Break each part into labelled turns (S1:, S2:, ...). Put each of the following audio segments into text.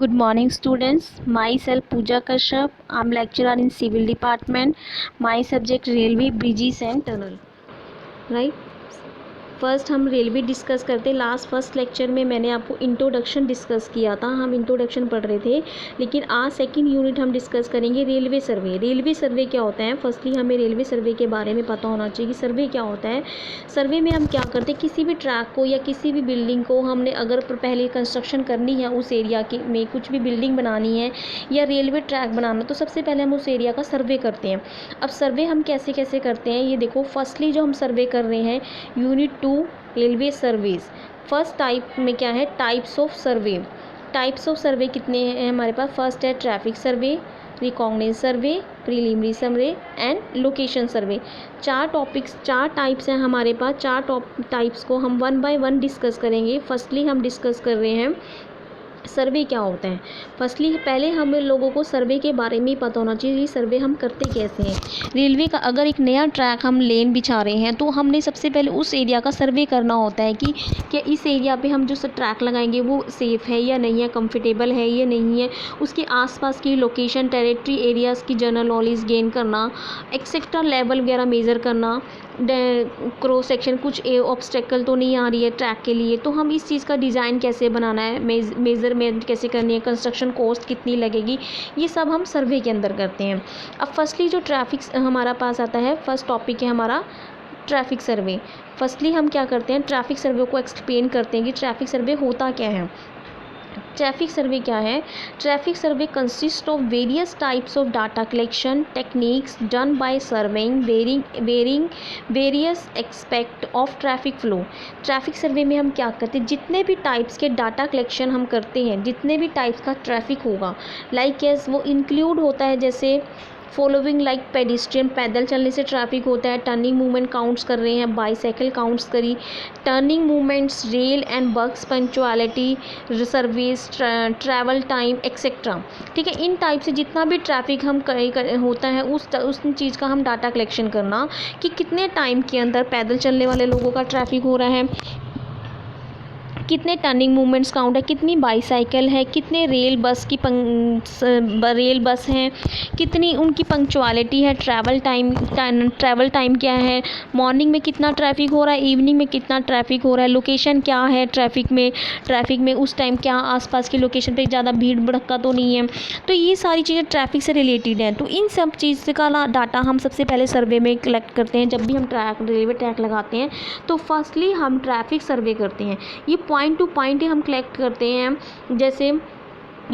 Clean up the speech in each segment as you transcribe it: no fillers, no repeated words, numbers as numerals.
S1: Good morning students, myself Pooja Kashyap. I'm lecturer in civil department. My subject railway bridges and tunnel. Right? First हम railway discuss करते। First lecture में मैंने आपको introduction discuss किया था, हम introduction पढ़ रहे थे। लेकिन आज सेकंड यूनिट हम डिस्कस करेंगे रेलवे सर्वे। रेलवे सर्वे क्या होता है? फर्स्टली हमें रेलवे सर्वे के बारे में पता होना चाहिए कि सर्वे क्या होता है। सर्वे में हम क्या करते हैं, किसी भी ट्रैक को या किसी भी बिल्डिंग को हमने अगर पहले कंस्ट्रक्शन करनी है, उस एरिया के में कुछ भी बिल्डिंग बनानी है या रेलवे ट्रैक बनाना, तो सबसे पहले हम उस एरिया का सर्वे करते हैं। अब सर्वे हम कैसे कैसे करते हैं ये देखो। फर्स्टली जो हम सर्वे कर रहे हैं, unit 2 railway surveys. First type में क्या है, types of survey. Types of survey कितने हैं हमारे पास? फर्स्ट है traffic survey, reconnaissance survey, preliminary survey and location survey. चार टाइप्स हैं हमारे पास। टाइप्स को हम वन बाय वन डिस्कस करेंगे। फर्स्टली हम डिस्कस कर रहे हैं सर्वे क्या होता है। फर्स्टली पहले हम लोगों को सर्वे के बारे में ही पता होना चाहिए कि सर्वे हम करते कैसे हैं। रेलवे का अगर एक नया ट्रैक हम लेन बिछा रहे हैं तो हमने सबसे पहले उस एरिया का सर्वे करना होता है कि क्या इस एरिया पे हम जो ट्रैक लगाएंगे वो सेफ़ है या नहीं है, कंफर्टेबल है या नहीं है। उसके आसपास की लोकेशन, टेरिटरी एरियाज़ की जनरल नॉलेज गेन करना, एक्सेट्रा लेवल वगैरह मेज़र करना, क्रॉस सेक्शन कुछ ऑब्स्टेकल तो नहीं आ रही है ट्रैक के लिए, तो हम इस चीज़ का डिज़ाइन कैसे बनाना है, मेज़रमेंट कैसे करनी है, कंस्ट्रक्शन कॉस्ट कितनी लगेगी, ये सब हम सर्वे के अंदर करते हैं। अब फर्स्टली जो ट्रैफिक हमारा पास आता है, फर्स्ट टॉपिक है हमारा ट्रैफिक सर्वे। फर्स्टली हम क्या करते हैं, ट्रैफिक सर्वे को एक्सप्लेन करते हैं कि ट्रैफिक सर्वे होता क्या है। ट्रैफिक सर्वे क्या है? Traffic survey consist of various types of data collection techniques done by surveying varying various expect of traffic flow. Traffic survey में हम क्या करते हैं, जितने भी टाइप्स के डाटा कलेक्शन हम करते हैं, जितने भी टाइप्स का ट्रैफिक होगा, लाइक एस वो इंक्लूड होता है जैसे फॉलोइंग लाइक पेडिस्ट्रियन, पैदल चलने से ट्रैफिक होता है। टर्निंग मूवमेंट काउंट्स कर रहे हैं, बाईसाइकिल काउंट्स करी, turning movements, rail and bugs, punctuality, service, travel time etcetera. ठीक है, इन टाइप से जितना भी ट्रैफिक हम होता है उस चीज़ का हम डाटा कलेक्शन करना कि कितने टाइम के अंदर पैदल चलने वाले लोगों का ट्रैफिक हो रहा है, कितने टर्निंग मूवमेंट्स काउंट है, कितनी बाईसाइकिल है, कितने रेल बस हैं, कितनी उनकी पंक्चुअलिटी है, ट्रैवल टाइम क्या है, मॉर्निंग में कितना ट्रैफिक हो रहा है, इवनिंग में कितना ट्रैफिक हो रहा है, लोकेशन क्या है ट्रैफिक में उस टाइम क्या आसपास की लोकेशन पे ज़्यादा भीड़ भड़का तो नहीं है। तो ये सारी चीज़ें ट्रैफिक से रिलेटेड हैं। तो इन सब चीज़ का डाटा हम सबसे पहले सर्वे में कलेक्ट करते हैं। जब भी हम रेलवे ट्रैक लगाते हैं तो फर्स्टली हम ट्रैफिक सर्वे करते हैं। ये पॉइंट टू पॉइंट ही हम कलेक्ट करते हैं।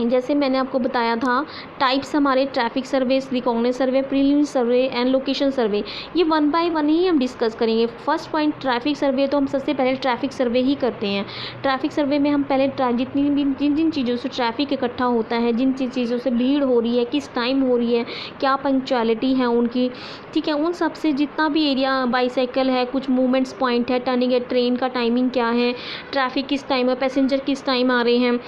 S1: जैसे मैंने आपको बताया था, टाइप्स हमारे traffic survey, reconnaissance survey, preliminary survey and location survey, ये वन बाय वन ही हम डिस्कस करेंगे। फर्स्ट पॉइंट ट्रैफिक सर्वे, तो हम सबसे पहले ट्रैफिक सर्वे ही करते हैं। ट्रैफिक सर्वे में हम पहले जिन चीज़ों से ट्रैफिक इकट्ठा होता है, जिन चीज़ों से भीड़ हो रही है, किस टाइम हो रही है, क्या पंक्चुअलिटी है उनकी, ठीक है, उन सब से जितना भी एरिया, बाईसाइकिल है, कुछ मूवमेंट्स पॉइंट है, टर्निंग है, ट्रेन का टाइमिंग क्या है, ट्रैफिक किस टाइम है, पैसेंजर किस टाइम आ रहे हैं,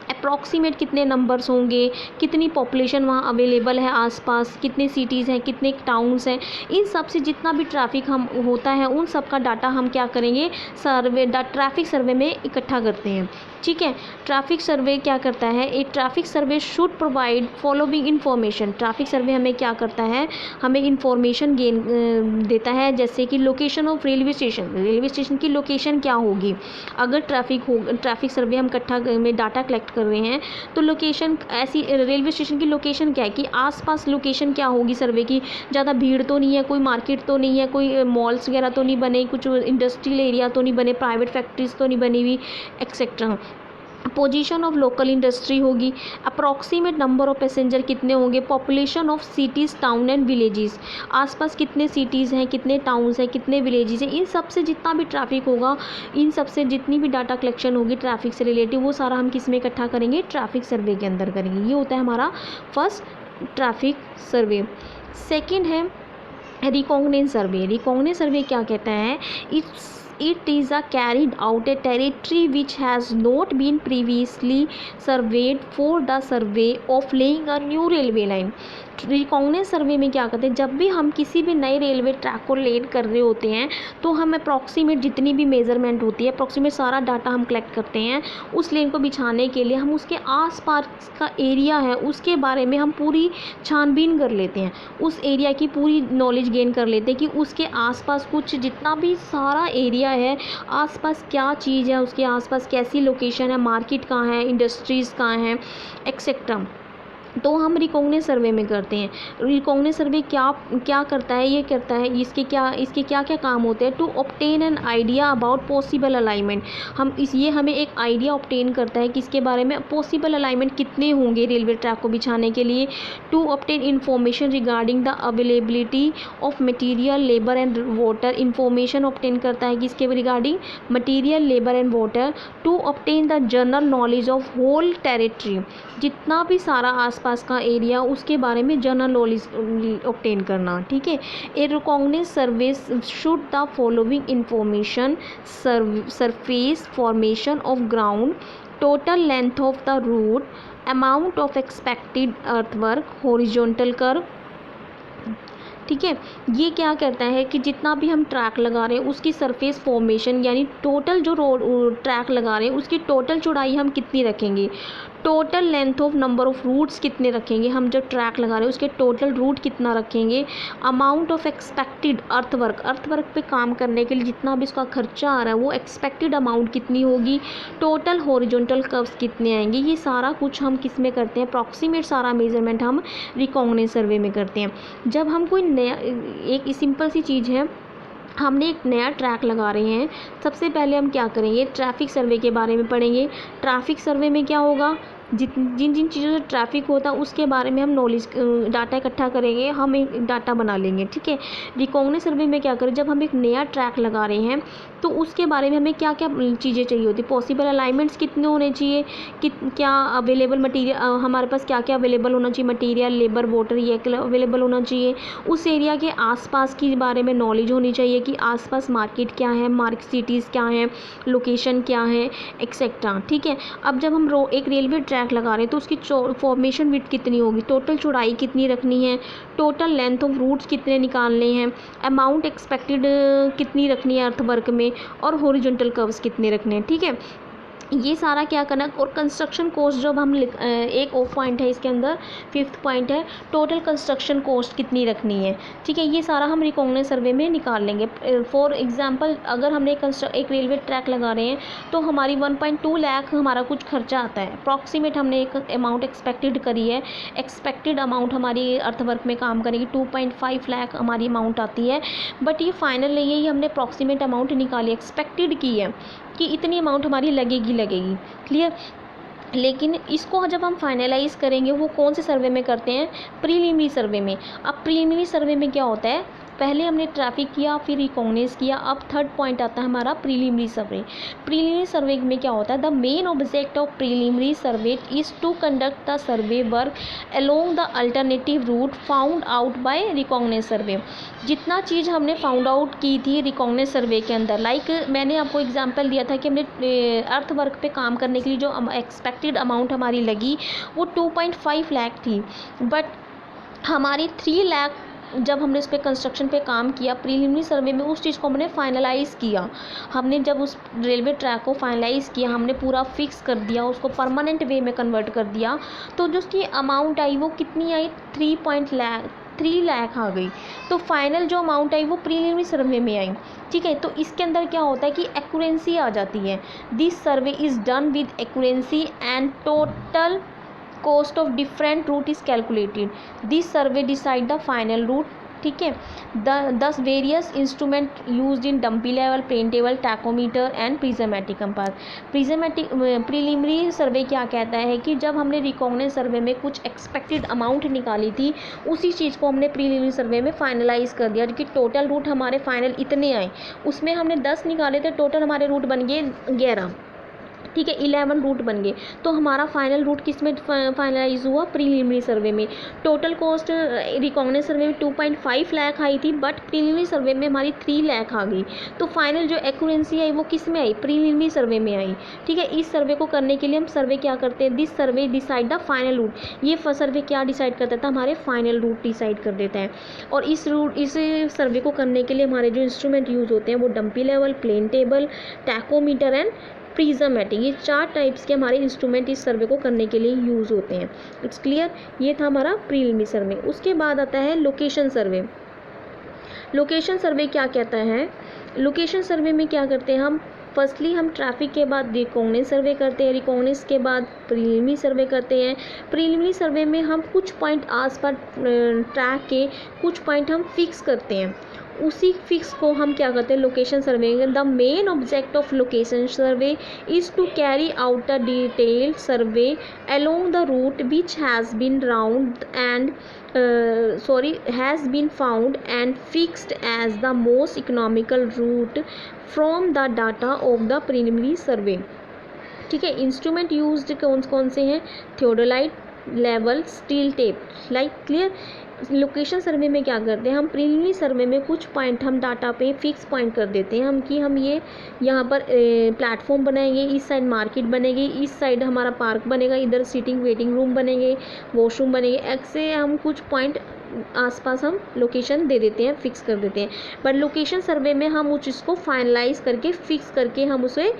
S1: अप्रॉक्सीमेट कितने नंबर्स होंगे, कितनी पॉपुलेशन वहाँ अवेलेबल है आसपास, कितने सिटीज़ हैं, कितने टाउन्स हैं, इन सब से जितना भी ट्रैफिक हम होता है उन सब का डाटा हम क्या करेंगे, ट्रैफिक सर्वे में इकट्ठा करते हैं। ठीक है, ट्रैफिक सर्वे क्या करता है, एक traffic survey should provide following information. Traffic survey हमें क्या करता है, हमें इन्फॉर्मेशन देता है, जैसे कि लोकेशन ऑफ रेलवे स्टेशन की लोकेशन क्या होगी। अगर ट्रैफिक सर्वे हम इकट्ठा में डाटा कलेक्ट कर रहे हैं तो लोकेशन ऐसी, रेलवे स्टेशन की लोकेशन क्या है कि आसपास लोकेशन क्या होगी सर्वे की, ज़्यादा भीड़ तो नहीं है, कोई मार्केट तो नहीं है, कोई मॉल्स वगैरह तो नहीं बने, कुछ इंडस्ट्रियल एरिया तो नहीं बने, प्राइवेट फैक्ट्रीज तो नहीं बनी हुई etcetera. Position of local industry होगी, अप्रॉक्सीमेट नंबर ऑफ पैसेंजर कितने होंगे, population of cities, town and villages, आसपास कितने सिटीज़ हैं, कितने टाउन्स हैं, कितने विलेजेस हैं, इन सब से जितना भी ट्रैफिक होगा, इन सब से जितनी भी डाटा कलेक्शन होगी ट्रैफिक से रिलेटिव, वो सारा हम किस में इकट्ठा करेंगे, ट्रैफिक सर्वे के अंदर करेंगे। ये होता है हमारा फर्स्ट ट्रैफिक सर्वे। सेकेंड है रिकॉग्निजेंस सर्वे। रिकॉग्निजेंस सर्वे क्या कहता है, it is a carried out a territory which has not been previously surveyed for the survey of laying a new railway line। रिकॉग्निस सर्वे में क्या करते हैं, जब भी हम किसी भी नए रेलवे ट्रैक को लेड कर रहे होते हैं तो हम अप्रॉक्सीमेट जितनी भी मेजरमेंट होती है, अप्रॉक्सीमेट सारा डाटा हम कलेक्ट करते हैं। उस लेन को बिछाने के लिए हम उसके आसपास का एरिया है उसके बारे में हम पूरी छानबीन कर लेते हैं, उस एरिया की पूरी नॉलेज गेन कर लेते हैं कि उसके आसपास कुछ जितना भी सारा एरिया है, आसपास क्या चीज़ है, उसके आसपास कैसी लोकेशन है, मार्केट कहाँ है, इंडस्ट्रीज़ कहाँ हैं, एक्सेट्रा। तो हम रिकॉग्निस सर्वे में करते हैं। रिकॉग्निस सर्वे क्या क्या करता है, ये करता है, इसके क्या क्या काम होते हैं। To obtain an idea about possible alignment, ये हमें एक आइडिया ऑब्टेन करता है कि इसके बारे में पॉसिबल अलाइनमेंट कितने होंगे रेलवे ट्रैक को बिछाने के लिए। To obtain information regarding the availability of material, labour and water, information obtain करता है कि इसके regarding material, labour and water. To obtain the general knowledge of whole territory, जितना भी सारा आसपास का एरिया उसके बारे में जनरल नॉलेज ऑब्टेन करना, ठीक है। A reconnaissance service should the following information: surface formation of ground, total length of the route, amount of expected earthwork, horizontal curve, ठीक है। ये क्या करता है कि जितना भी हम ट्रैक लगा रहे हैं उसकी सरफेस फॉर्मेशन, यानी टोटल जो रोड ट्रैक लगा रहे हैं उसकी टोटल चौड़ाई हम कितनी रखेंगे, total length of number of routes कितने रखेंगे, हम जो ट्रैक लगा रहे हैं उसके टोटल रूट कितना रखेंगे, amount of expected earthwork, earthwork पे काम करने के लिए जितना भी इसका खर्चा आ रहा है वो एक्सपेक्टेड अमाउंट कितनी होगी, टोटल हॉरिजॉन्टल कर्व्स कितने आएंगे। ये सारा कुछ हम किस में करते हैं, अप्रॉक्सीमेट सारा मेजरमेंट हम रिकॉग्निस सर्वे में करते हैं। जब हम कोई नया, एक सिंपल सी चीज़ है, हमने एक नया ट्रैक लगा रहे हैं, सबसे पहले हम क्या करेंगे, ट्रैफिक सर्वे के बारे में पढ़ेंगे। ट्रैफिक सर्वे में क्या होगा, जिन जिन चीज़ों से ट्रैफिक होता है उसके बारे में हम नॉलेज डाटा इकट्ठा करेंगे, हम एक डाटा बना लेंगे, ठीक है। रिकॉग्निस सर्वे में क्या करें, जब हम एक नया ट्रैक लगा रहे हैं तो उसके बारे में हमें क्या क्या चीज़ें चाहिए होती, पॉसिबल अलाइनमेंट्स कितने होने चाहिए, क्या अवेलेबल मटीरियल, हमारे पास क्या क्या अवेलेबल होना चाहिए, मटीरियल, लेबर, वाटर, ये अवेलेबल होना चाहिए। उस एरिया के आसपास के बारे में नॉलेज होनी चाहिए कि आसपास मार्केट क्या है, मार्केट सिटीज़ क्या हैं, लोकेशन क्या है, एक्सेट्रा, ठीक है। अब जब हम एक रेलवे ट्रैक लगा रहे हैं तो उसकी फॉर्मेशन विड्थ कितनी होगी, टोटल चौड़ाई कितनी रखनी है, टोटल लेंथ ऑफ रूट्स कितने निकालने हैं, अमाउंट एक्सपेक्टेड कितनी रखनी है अर्थवर्क में, और हॉरिजॉन्टल कर्व्स कितने रखने हैं, ठीक है। ये सारा क्या करना। और कंस्ट्रक्शन कॉस्ट जब हम एक और पॉइंट है इसके अंदर, 5th पॉइंट है, टोटल कंस्ट्रक्शन कॉस्ट कितनी रखनी है, ठीक है। ये सारा हम रिकॉग्निस सर्वे में निकाल लेंगे। फॉर एग्जांपल अगर हमने एक रेलवे ट्रैक लगा रहे हैं तो हमारी 1.2 लाख हमारा कुछ खर्चा आता है, अप्रॉक्सीमेट हमने एक अमाउंट एक्सपेक्टेड करी है, एक्सपेक्टेड अमाउंट हमारी अर्थवर्क में काम करेगी 2.5 लाख हमारी अमाउंट आती है। बट ये फाइनल नहीं है, ये हमने अप्रॉक्सीमेट अमाउंट निकाली, एक्सपेक्टेड की है कि इतनी अमाउंट हमारी लगेगी, क्लियर। लेकिन इसको जब हम फाइनलाइज करेंगे वो कौन से सर्वे में करते हैं, प्रीलिमिनरी सर्वे में। अब प्रीलिमिनरी सर्वे में क्या होता है, पहले हमने ट्रैफिक किया, फिर रिकॉग्निस किया, अब 3rd पॉइंट आता है हमारा प्रीलिमिनरी सर्वे। प्रीलिमिनरी सर्वे में क्या होता है, the main object of preliminary survey is to conduct the survey work along the alternative route found out by reconnaissance survey. जितना चीज़ हमने फाउंड आउट की थी रिकॉग्निस सर्वे के अंदर, लाइक मैंने आपको एग्जांपल दिया था कि हमने अर्थ वर्क पे काम करने के लिए जो एक्सपेक्टेड अमाउंट हमारी लगी वो 2.5 लाख थी, बट हमारी 3 लाख जब हमने इस पे कंस्ट्रक्शन पे काम किया प्रीलिमिनरी सर्वे में, उस चीज़ को हमने फाइनलाइज़ किया। हमने जब उस रेलवे ट्रैक को फाइनलाइज़ किया, हमने पूरा फिक्स कर दिया, उसको परमानेंट वे में कन्वर्ट कर दिया, तो जो उसकी अमाउंट आई वो कितनी आई, 3 लाख आ गई। तो फाइनल जो अमाउंट आई वो प्रीलिमिनरी सर्वे में आई, ठीक है। तो इसके अंदर क्या होता है कि एक्यूरेंसी आ जाती है। This survey is done with accuracy and total cost of different route is calculated. This survey decide the final route, ठीक है। thus various instrument used in dumpy level, plane table, tachometer and prismatic compass. Preliminary survey क्या कहता है कि जब हमने रिकॉग्निस सर्वे में कुछ एक्सपेक्टेड अमाउंट निकाली थी उसी चीज़ को हमने प्रीलिमिनरी सर्वे में फाइनलाइज कर दिया कि टोटल रूट हमारे फाइनल इतने आए, उसमें हमने 10 निकाले थे, टोटल हमारे रूट बन गए 11, ठीक है, 11 रूट बन गए। तो हमारा फाइनल रूट किस में फाइनलाइज हुआ? प्रीलिमिनरी सर्वे में। टोटल कॉस्ट रिकॉग्नाइज सर्वे में 2.5 लाख आई थी, बट प्रीलिमिनरी सर्वे में हमारी 3 लाख आ गई। तो फाइनल जो एक्यूरेंसी आई वो किस में आई? प्रीलिमिनरी सर्वे में आई। ठीक है, इस सर्वे को करने के लिए हम सर्वे क्या करते हैं? This survey decide the final route. ये सर्वे क्या डिसाइड करता था? हमारे फाइनल रूट डिसाइड कर देता है। और इस सर्वे को करने के लिए हमारे जो इंस्ट्रूमेंट यूज़ होते हैं वो dumpy level, plane table, tacheometer and prismatic, ये 4 टाइप्स के हमारे इंस्ट्रूमेंट इस सर्वे को करने के लिए यूज़ होते हैं। It's clear? ये था हमारा प्रीलिमिनरी सर्वे। उसके बाद आता है लोकेशन सर्वे। लोकेशन सर्वे क्या कहता है? लोकेशन सर्वे में क्या करते हैं हम? फर्स्टली हम ट्रैफिक के बाद रिकॉग्नाइज सर्वे करते हैं, रिकॉग्नाइज के बाद प्रीलिमिनरी सर्वे करते हैं। प्रीलिमिनरी सर्वे में हम कुछ पॉइंट आस पास ट्रैक के कुछ पॉइंट हम फिक्स करते हैं, उसी फिक्स को हम क्या करते हैं? Location survey. The main object of location survey is to carry out a detailed survey along the route which has been has been found and fixed as the most economical route from the data of the preliminary survey। ठीक है, instrument used कौन कौन से हैं? Theodolite, level, steel tape. Like clear? Location survey में क्या करते हैं हम? प्रीलिमिनरी सर्वे में कुछ पॉइंट हम डाटा पे फिक्स पॉइंट कर देते हैं हम कि हम ये यहाँ पर प्लेटफॉर्म बनाएंगे, इस साइड मार्केट बनेगी, इस साइड हमारा पार्क बनेगा, इधर सीटिंग वेटिंग रूम बनेंगे, वॉशरूम बनेंगे। ऐसे हम कुछ पॉइंट आसपास हम लोकेशन दे देते हैं, फिक्स कर देते हैं। बट लोकेशन सर्वे में हम उस चीज़ को फाइनलाइज करके फिक्स करके हम उसे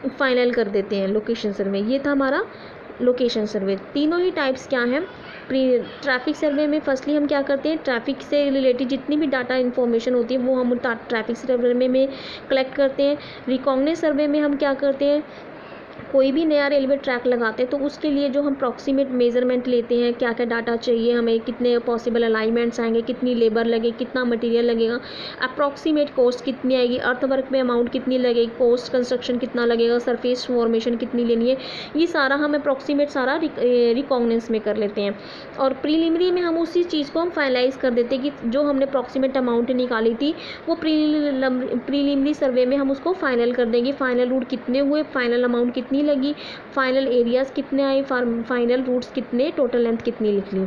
S1: फाइनल कर देते हैं लोकेशन सर्वे। ये था हमारा लोकेशन सर्वे। तीनों ही टाइप्स क्या हैं? ट्रैफिक सर्वे में फर्स्टली हम क्या करते हैं? ट्रैफिक से रिलेटेड जितनी भी डाटा इन्फॉर्मेशन होती है वो हम ट्रैफिक सर्वे में कलेक्ट करते हैं। रिकॉग्नाइज सर्वे में हम क्या करते हैं? कोई भी नया रेलवे ट्रैक लगाते हैं तो उसके लिए जो हम प्रॉक्सीमेट मेजरमेंट लेते हैं, क्या क्या डाटा चाहिए हमें, कितने पॉसिबल अलाइनमेंट्स आएंगे, कितनी लेबर लगेगी, कितना मटेरियल लगेगा, अप्रॉक्सीमेट कॉस्ट कितनी आएगी, अर्थवर्क में अमाउंट कितनी लगेगी, पोस्ट कंस्ट्रक्शन कितना लगेगा, सरफेस फॉर्मेशन कितनी लेनी है, ये सारा हम अप्रॉक्सीमेट सारा रिकॉग्नाइज में कर लेते हैं। और प्रीलिमिनरी में हम उसी चीज़ को हम फाइनलाइज कर देते हैं कि जो हमने अप्रॉक्सीमेट अमाउंट निकाली थी वो प्रीलिमिनरी सर्वे में हम उसको फाइनल कर देंगे। फाइनल रूट कितने हुए, फाइनल अमाउंट कितनी लगी, फाइनल एरियाज कितने आए, फाइनल रूट्स कितने, टोटल लेंथ कितनी लिख ली।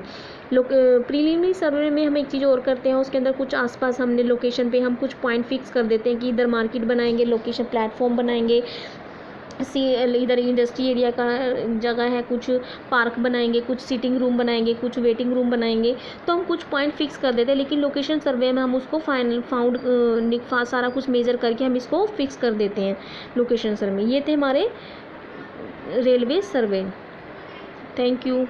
S1: प्रीलिमिनरी सर्वे में हम एक चीज़ और करते हैं, उसके अंदर कुछ आसपास हमने लोकेशन पे हम कुछ पॉइंट फिक्स कर देते हैं कि इधर मार्केट बनाएंगे, लोकेशन प्लेटफॉर्म बनाएंगे, इधर इंडस्ट्री एरिया का जगह है, कुछ पार्क बनाएंगे, कुछ सीटिंग रूम बनाएंगे, कुछ वेटिंग रूम बनाएंगे। तो हम कुछ पॉइंट फिक्स कर देते हैं, लेकिन लोकेशन सर्वे में हम उसको सारा कुछ मेजर करके हम इसको फिक्स कर देते हैं लोकेशन सर्वे। ये थे हमारे रेलवे सर्वे। Thank you.